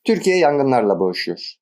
Türkiye yangınlarla boğuşuyor.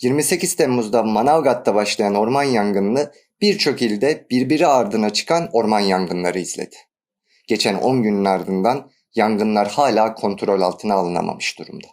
28 Temmuz'da Manavgat'ta başlayan orman yangınını birçok ilde birbiri ardına çıkan orman yangınları izledi. Geçen 10 günün ardından yangınlar hala kontrol altına alınamamış durumda.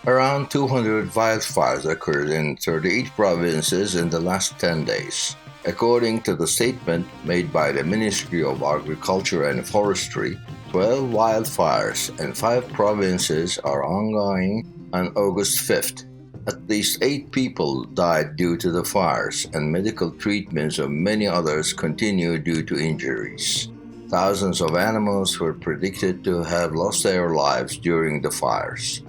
Around 200 wildfires occurred in 38 provinces in the last 10 days. According to the statement made by the Ministry of Agriculture and Forestry, 12 wildfires in 5 provinces are ongoing on August 5th. At least 8 people died due to the fires, and medical treatments of many others continue due to injuries. Thousands of animals were predicted to have lost their lives during the fires.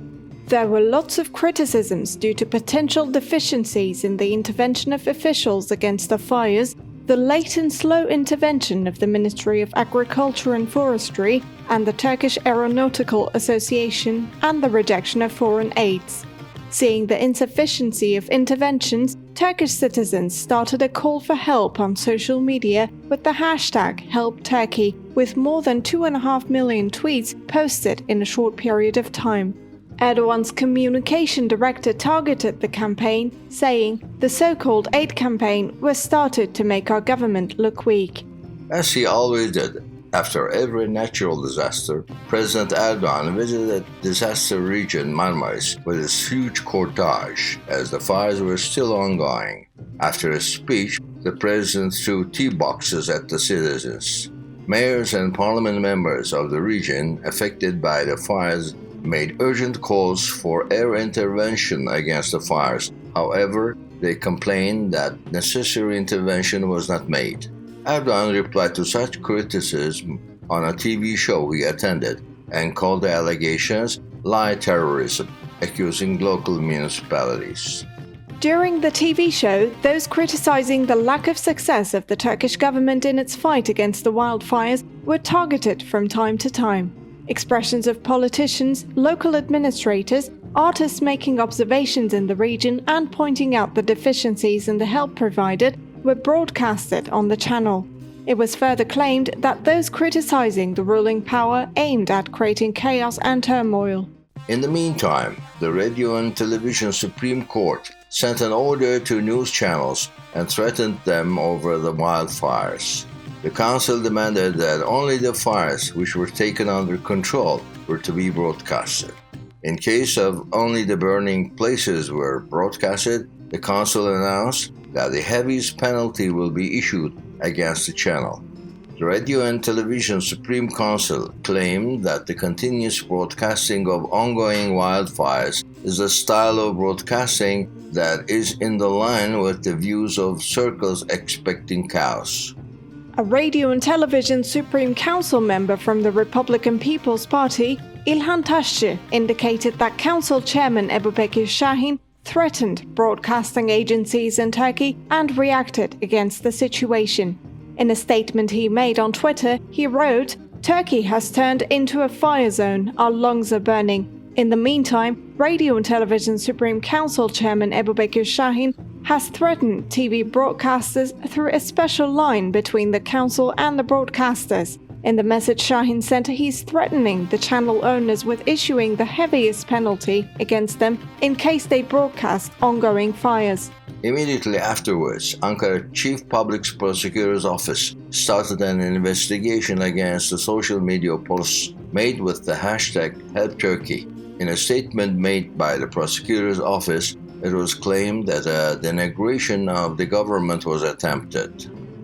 There were lots of criticisms due to potential deficiencies in the intervention of officials against the fires, the late and slow intervention of the Ministry of Agriculture and Forestry and the Turkish Aeronautical Association, and the rejection of foreign aids. Seeing the insufficiency of interventions, Turkish citizens started a call for help on social media with the hashtag #HelpTurkey, with more than 2.5 million tweets posted in a short period of time. Erdogan's communication director targeted the campaign, saying the so-called aid campaign was started to make our government look weak. As he always did, after every natural disaster, President Erdogan visited disaster region Marmaris with his huge cortege as the fires were still ongoing. After his speech, the president threw tea boxes at the citizens. Mayors and parliament members of the region affected by the fires made urgent calls for air intervention against the fires. However, they complained that necessary intervention was not made. Erdogan replied to such criticism on a TV show he attended and called the allegations "lie terrorism," accusing local municipalities. During the TV show, those criticizing the lack of success of the Turkish government in its fight against the wildfires were targeted from time to time. Expressions of politicians, local administrators, artists making observations in the region and pointing out the deficiencies in the help provided were broadcasted on the channel. It was further claimed that those criticizing the ruling power aimed at creating chaos and turmoil. In the meantime, the Radio and Television Supreme Court sent an order to news channels and threatened them over the wildfires. The council demanded that only the fires which were taken under control were to be broadcasted. In case of only the burning places were broadcasted, the council announced that the heaviest penalty will be issued against the channel. The Radio and Television Supreme Council claimed that the continuous broadcasting of ongoing wildfires is a style of broadcasting that is in the line with the views of circles expecting chaos. A Radio and Television Supreme Council member from the Republican People's Party, İlhan Taşçı, indicated that Council Chairman Ebubekir Şahin threatened broadcasting agencies in Turkey and reacted against the situation. In a statement he made on Twitter, he wrote, "Turkey has turned into a fire zone. Our lungs are burning." In the meantime, Radio and Television Supreme Council Chairman Ebubekir Şahin has threatened TV broadcasters through a special line between the council and the broadcasters. In the message Şahin sent, he's threatening the channel owners with issuing the heaviest penalty against them in case they broadcast ongoing fires. Immediately afterwards, Ankara Chief Public Prosecutor's Office started an investigation against the social media posts made with the hashtag #HelpTurkey. In a statement made by the prosecutor's office, it was claimed that a denigration of the government was attempted.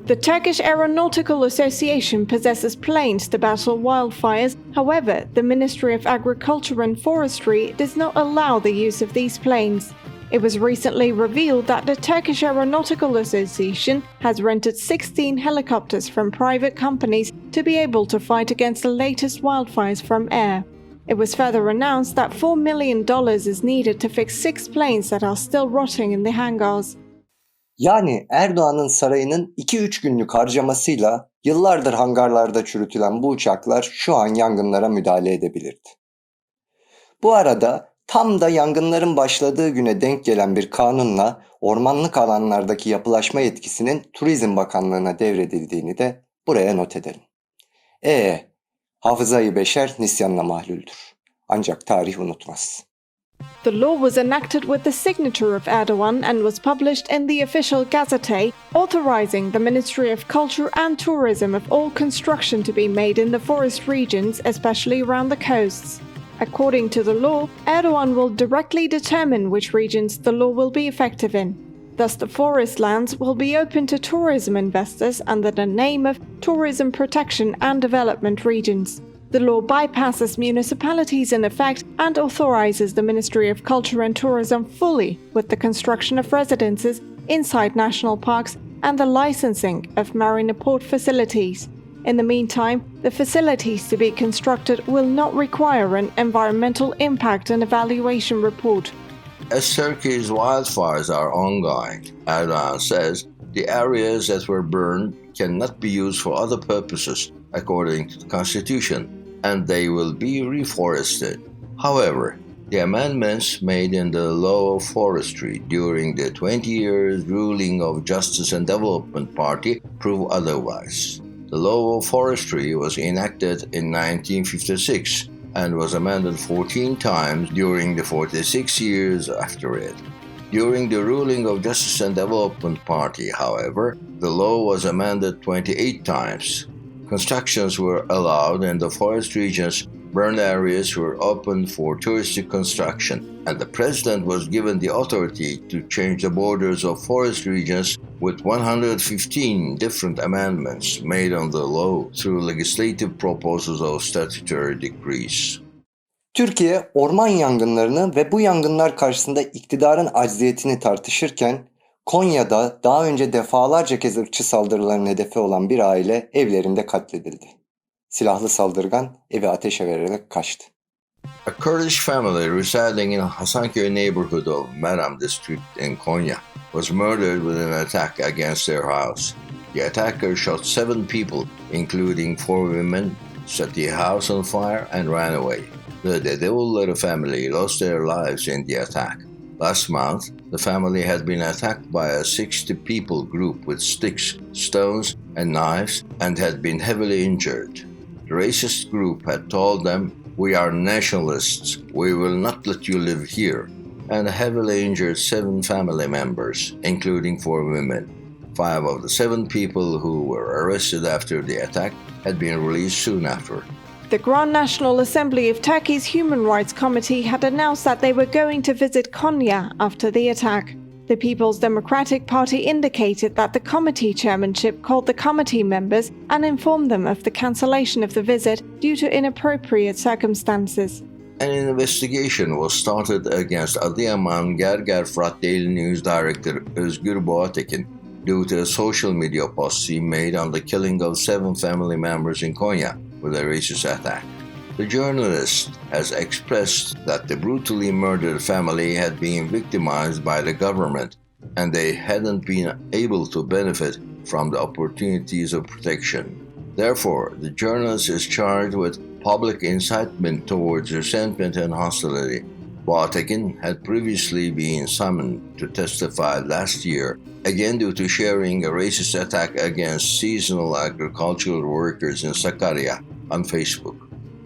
The Turkish Aeronautical Association possesses planes to battle wildfires. However, the Ministry of Agriculture and Forestry does not allow the use of these planes. It was recently revealed that the Turkish Aeronautical Association has rented 16 helicopters from private companies to be able to fight against the latest wildfires from air. It was further announced that $4 million is needed to fix 6 planes that are still rotting in the hangars. Yani Erdoğan'ın sarayının 2-3 günlük harcamasıyla yıllardır hangarlarda çürütülen bu uçaklar şu an yangınlara müdahale edebilirdi. Bu arada tam da yangınların başladığı güne denk gelen bir kanunla ormanlık alanlardaki yapılaşma yetkisinin Turizm Bakanlığı'na devredildiğini de buraya not edelim. Hafızayı beşer nisyanla mahluldür. Ancak tarih unutmaz. The law was enacted with the signature of Erdogan and was published in the official Gazette, authorizing the Ministry of Culture and Tourism of all construction to be made in the forest regions, especially around the coasts. According to the law, Erdogan will directly determine which regions the law will be effective in. Thus, the forest lands will be open to tourism investors under the name of Tourism Protection and Development Regions. The law bypasses municipalities in effect and authorizes the Ministry of Culture and Tourism fully with the construction of residences inside national parks and the licensing of marine port facilities. In the meantime, the facilities to be constructed will not require an environmental impact and evaluation report. As Turkey's wildfires are ongoing, Erdogan says the areas that were burned cannot be used for other purposes according to the constitution, and they will be reforested. However, the amendments made in the law of forestry during the 20 years ruling of Justice and Development Party prove otherwise. The law of forestry was enacted in 1956 and was amended 14 times during the 46 years after it. During the ruling of Justice and Development Party, however, the law was amended 28 times. Constructions were allowed in the forest regions, burned areas were opened for touristic construction, and the president was given the authority to change the borders of forest regions with 115 different amendments made on the law through legislative proposals of statutory decrees. Türkiye orman yangınlarını ve bu yangınlar karşısında iktidarın acziyetini tartışırken Konya'da daha önce defalarca kez ırkçı saldırıların hedefi olan bir aile evlerinde katledildi. Silahlı saldırgan evi ateşe vererek kaçtı. A Kurdish family residing in Hasanköy neighborhood of Meram district in Konya was murdered with an attack against their house. The attacker shot 7 people, including 4 women, set the house on fire and ran away. The Dedevulları family lost their lives in the attack. Last month, the family had been attacked by a 60-people group with sticks, stones, and knives and had been heavily injured. The racist group had told them, "We are nationalists, we will not let you live here," and heavily injured 7 family members, including 4 women. 5 of the 7 people who were arrested after the attack had been released soon after. The Grand National Assembly of Turkey's Human Rights Committee had announced that they were going to visit Konya after the attack. The People's Democratic Party indicated that the committee chairmanship called the committee members and informed them of the cancellation of the visit due to inappropriate circumstances. An investigation was started against Adıyaman Gerger Fırat Daily News director Özgür Boğatekin due to a social media post he made on the killing of 7 family members in Konya with a racist attack. The journalist has expressed that the brutally murdered family had been victimized by the government and they hadn't been able to benefit from the opportunities of protection. Therefore, the journalist is charged with public incitement towards resentment and hostility. Boğatekin had previously been summoned to testify last year, again due to sharing a racist attack against seasonal agricultural workers in Sakarya on Facebook.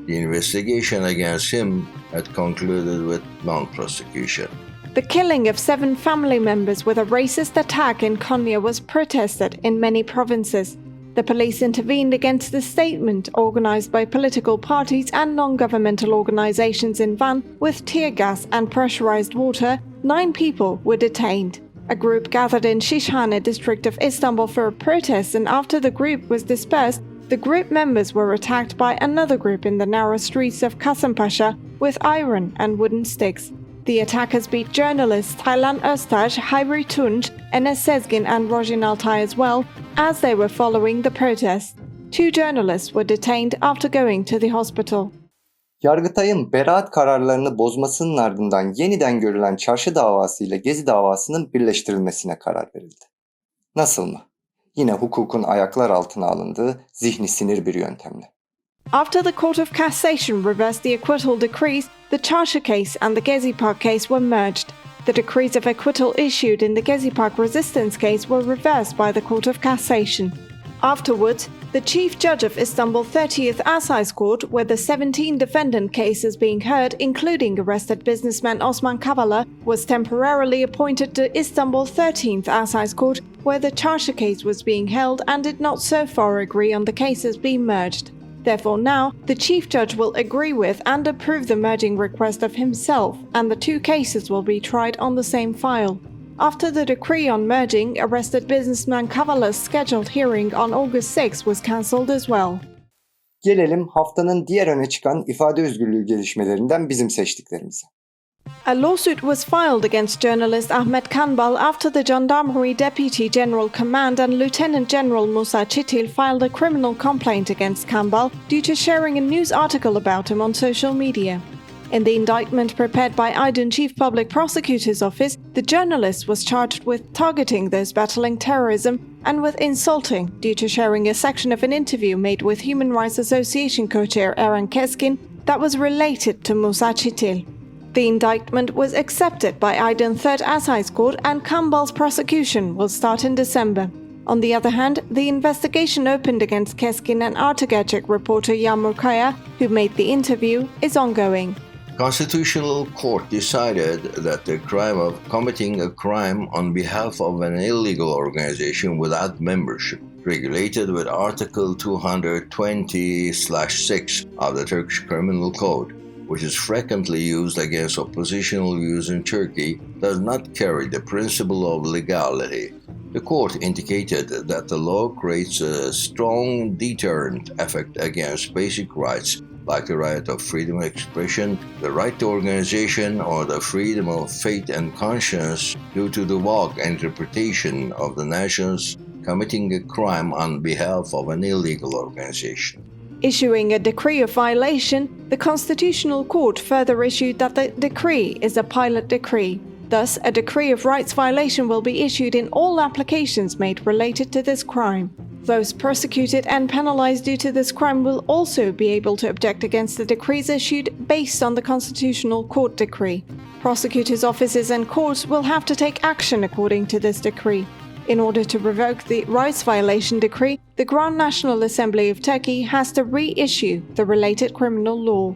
The investigation against him had concluded with non-prosecution. The killing of 7 family members with a racist attack in Konya was protested in many provinces. The police intervened against the statement organized by political parties and non-governmental organizations in Van with tear gas and pressurized water. 9 people were detained. A group gathered in Şişhane district of Istanbul for a protest, and after the group was dispersed, the group members were attacked by another group in the narrow streets of Kasımpaşa with iron and wooden sticks. The attackers beat journalists Taylan Öztaş, Hayri Tunç, Enes Sezgin and Rojin Altay as well as they were following the protest. 2 journalists were detained after going to the hospital. Yargıtay'ın beraat kararlarını bozmasının ardından yeniden görülen çarşı davası ile Gezi davasının birleştirilmesine karar verildi. Nasıl mı? Yine hukukun ayaklar altına alındığı zihni sinir bir yöntemle. After the Court of Cassation reversed the acquittal decrees, the Çarşı case and the Gezi Park case were merged. The decrees of acquittal issued in the Gezi Park resistance case were reversed by the Court of Cassation. Afterwards, the Chief Judge of Istanbul 30th Assize Court, where the 17 defendant cases being heard, including arrested businessman Osman Kavala, was temporarily appointed to Istanbul 13th Assize Court, where the Çarşı case was being held, and did not so far agree on the cases being merged. Therefore now, the Chief Judge will agree with and approve the merging request of himself, and the two cases will be tried on the same file. After the decree on merging, arrested businessman Kavala's scheduled hearing on August 6 was cancelled as well. Gelelim haftanın diğer öne çıkan ifade özgürlüğü gelişmelerinden bizim seçtiklerimize. A lawsuit was filed against journalist Ahmet Kanbal after the Gendarmerie Deputy General Command and Lieutenant General Musa Çitil filed a criminal complaint against Kanbal due to sharing a news article about him on social media. In the indictment prepared by Aydın Chief Public Prosecutor's Office, the journalist was charged with targeting those battling terrorism and with insulting due to sharing a section of an interview made with Human Rights Association co-chair Eren Keskin that was related to Musa Çitil. The indictment was accepted by Aydın 3rd Assize Court, and Kanbal's prosecution will start in December. On the other hand, the investigation opened against Keskin and Artgerçek reporter Yağmur Kaya, who made the interview, is ongoing. Constitutional Court decided that the crime of committing a crime on behalf of an illegal organization without membership, regulated with Article 220/6 of the Turkish Criminal Code, which is frequently used against oppositional views in Turkey, does not carry the principle of legality. The court indicated that the law creates a strong deterrent effect against basic rights like the right of freedom of expression, the right to organization, or the freedom of faith and conscience due to the vague interpretation of the nations committing a crime on behalf of an illegal organization. Issuing a decree of violation, the Constitutional Court further issued that the decree is a pilot decree. Thus, a decree of rights violation will be issued in all applications made related to this crime. Those persecuted and penalized due to this crime will also be able to object against the decrees issued based on the Constitutional Court decree. Prosecutors' offices and courts will have to take action according to this decree. In order to revoke the rights violation decree, the Grand National Assembly of Turkey has to reissue the related criminal law.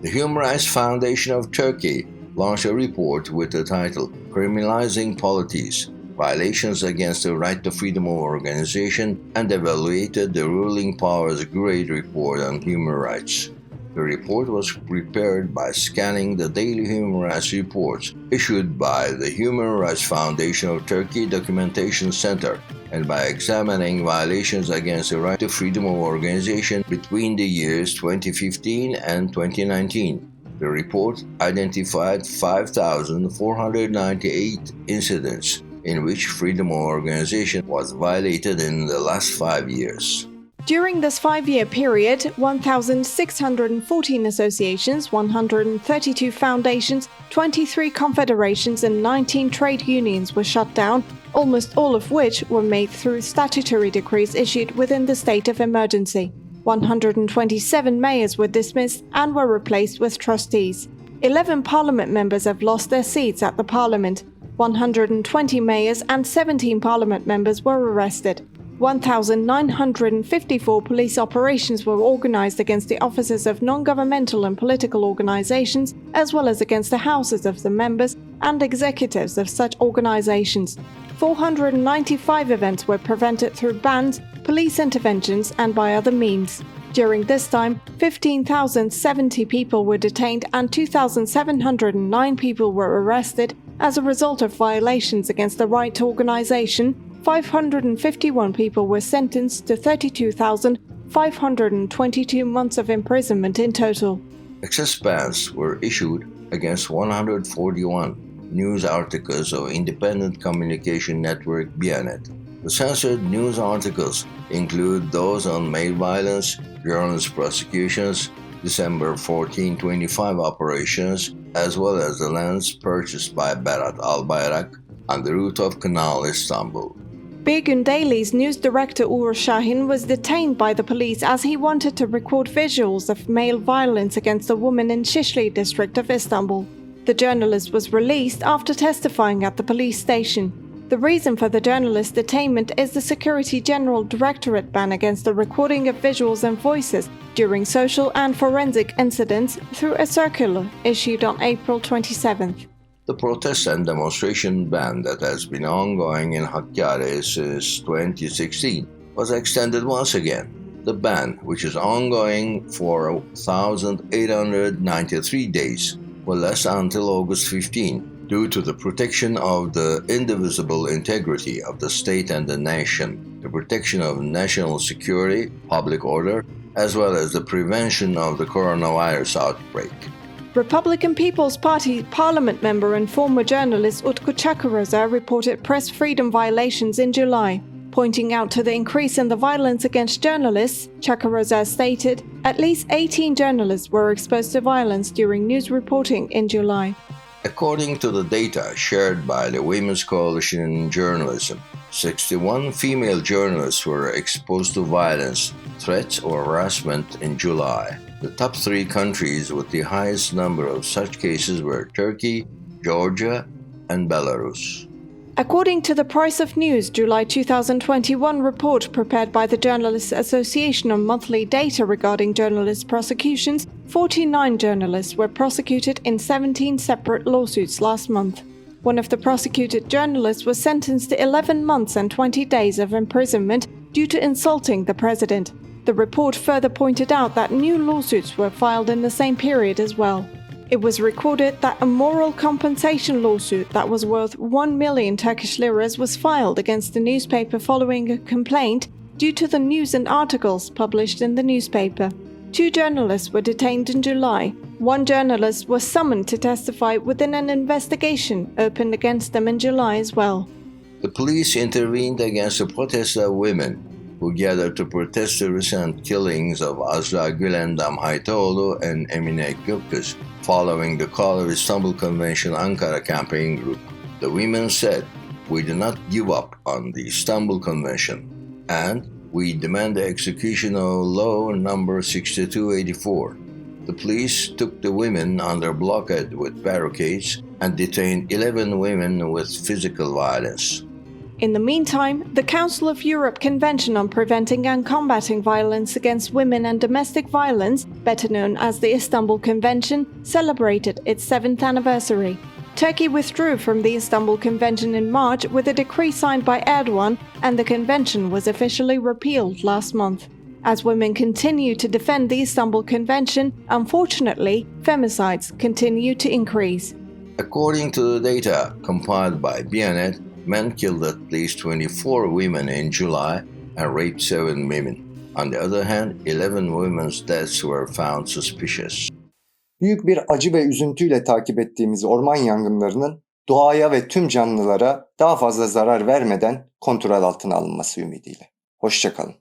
The Human Rights Foundation of Turkey launched a report with the title Criminalizing Polities, Violations Against the Right to Freedom of Organization, and evaluated the ruling power's Great Report on Human Rights. The report was prepared by scanning the daily human rights reports issued by the Human Rights Foundation of Turkey Documentation Center and by examining violations against the right to freedom of organization between the years 2015 and 2019. The report identified 5,498 incidents in which freedom of organization was violated in the last 5 years. During this 5-year period, 1,614 associations, 132 foundations, 23 confederations and 19 trade unions were shut down, almost all of which were made through statutory decrees issued within the state of emergency. 127 mayors were dismissed and were replaced with trustees. 11 parliament members have lost their seats at the parliament. 120 mayors and 17 parliament members were arrested. 1,954 police operations were organized against the offices of non-governmental and political organizations, as well as against the houses of the members and executives of such organizations. 495 events were prevented through bans, police interventions, and by other means. During this time, 15,070 people were detained and 2,709 people were arrested as a result of violations against the right to organization. 551 people were sentenced to 32,522 months of imprisonment in total. Access bans were issued against 141 news articles of independent communication network Bianet. The censored news articles include those on male violence, journalist prosecutions, December 1425 operations, as well as the lands purchased by Berat Albayrak on the route of Canal Istanbul. Bir Gün Daily's news director Uğur Şahin was detained by the police as he wanted to record visuals of male violence against a woman in Şişli district of Istanbul. The journalist was released after testifying at the police station. The reason for the journalist's detainment is the Security General Directorate ban against the recording of visuals and voices during social and forensic incidents through a circular issued on April 27th. The protest and demonstration ban that has been ongoing in Hakkari since 2016 was extended once again. The ban, which is ongoing for 1,893 days, will last until August 15 due to the protection of the indivisible integrity of the state and the nation, the protection of national security, public order, as well as the prevention of the coronavirus outbreak. Republican People's Party parliament member and former journalist Utku Çakıroza reported press freedom violations in July. Pointing out to the increase in the violence against journalists, Çakıroza stated at least 18 journalists were exposed to violence during news reporting in July. According to the data shared by the Women's Coalition in Journalism, 61 female journalists were exposed to violence, threats, or harassment in July. The top 3 countries with the highest number of such cases were Turkey, Georgia, and Belarus. According to the Price of News July 2021 report prepared by the Journalists Association on monthly data regarding journalist prosecutions, 49 journalists were prosecuted in 17 separate lawsuits last month. One of the prosecuted journalists was sentenced to 11 months and 20 days of imprisonment due to insulting the president. The report further pointed out that new lawsuits were filed in the same period as well. It was recorded that a moral compensation lawsuit that was worth 1 million Turkish liras was filed against the newspaper following a complaint due to the news and articles published in the newspaper. 2 journalists were detained in July. 1 journalist was summoned to testify within an investigation opened against them in July as well. The police intervened against the protest of women who gathered to protest the recent killings of Azra Gülendam Haytoğlu and Emine Göküz following the call of Istanbul Convention Ankara campaign group. The women said, "We do not give up on the Istanbul Convention, and we demand the execution of Law Number 6284. The police took the women under blockade with barricades and detained 11 women with physical violence. In the meantime, the Council of Europe Convention on Preventing and Combating Violence Against Women and Domestic Violence, better known as the Istanbul Convention, celebrated its 7th anniversary. Turkey withdrew from the Istanbul Convention in March with a decree signed by Erdogan, and the convention was officially repealed last month. As women continue to defend the Istanbul Convention, unfortunately, femicides continue to increase. According to the data compiled by Bianet, men killed at least 24 women in July and raped 7 women. On the other hand, 11 women's deaths were found suspicious. Büyük bir acı ve üzüntüyle takip ettiğimiz orman yangınlarının doğaya ve tüm canlılara daha fazla zarar vermeden kontrol altına alınması ümidiyle. Hoşça kalın.